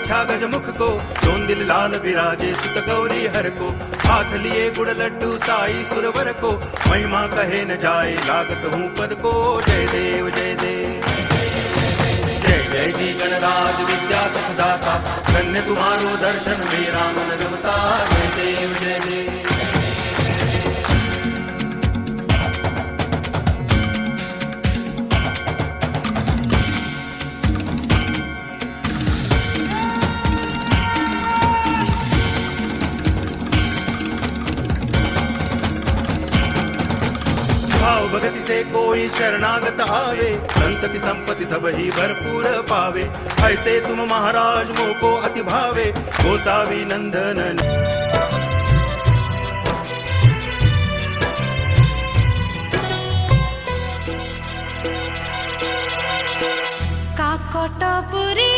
काछा गजमुख को, चोंदिल लाल विराजे सुत गौरी हर को, हाथ लिए गुड़ लड्डू साई सुरवर को, महिमा कहे न जाए लागत हूँ पद को। जय देव जय देव जय जय जी गणराज विद्या सुखदाता, धन्य तुम्हारो दर्शन मेरा मन रमता। जय देव जय देव भगति से कोई शरणागत आवे, संतति संपत्ति सब ही भरपूर पावे। ऐसे तुम महाराज मोको अति भावे, गोसावी नंदन। काकटपुरी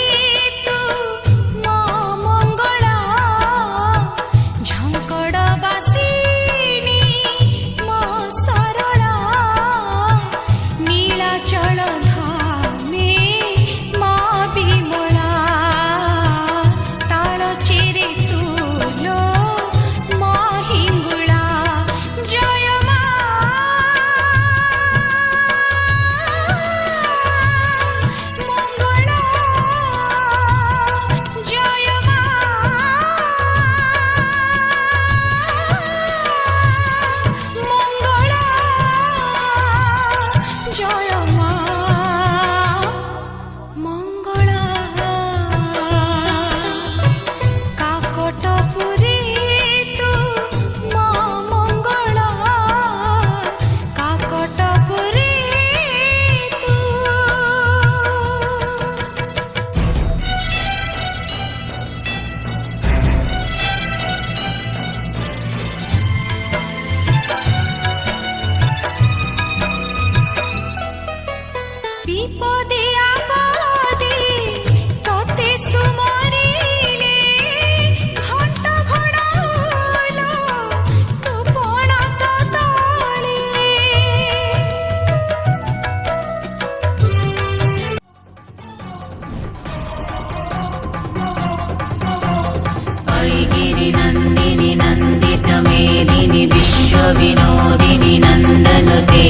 नंदिनी नंदित मेदिनी विश्वविनोदिनी नंदनुते,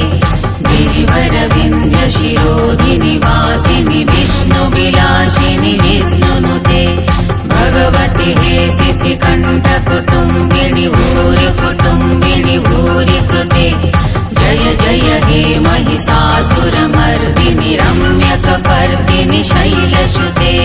गिरिवर विंध्य शिरोधिनी वासिनी विष्णु विलासिनी जिष्णुनुते, भगवती हे सिद्धि कंठ कुटुंबिनी भूरि कुटुंबिनी भूरि कृते। जय जय हे महिषासुर मर्दिनी रम्यक पर्दिनी शैलसुते।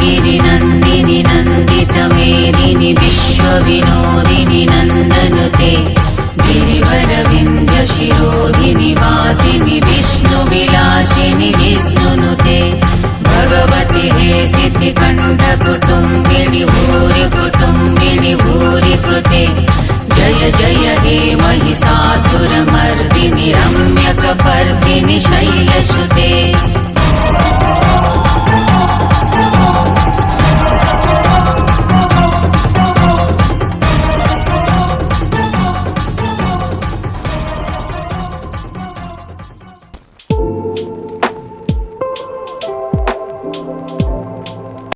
गिरिनन्दिनि नन्दित मेदिनि विश्वविनोदिनि नन्दनुते, गिरिवर विंध्य शिरोधिनि वासिनि विष्णु विलासिनि जिष्णुनुते, भगवति हे सिद्धि कंठ कुटुंबिनि भूरि कुटुंबिनि भूरि कृते। जय जय हे महिषासुर मर्दिनि रम्यक पर्दिनि शैलसुते।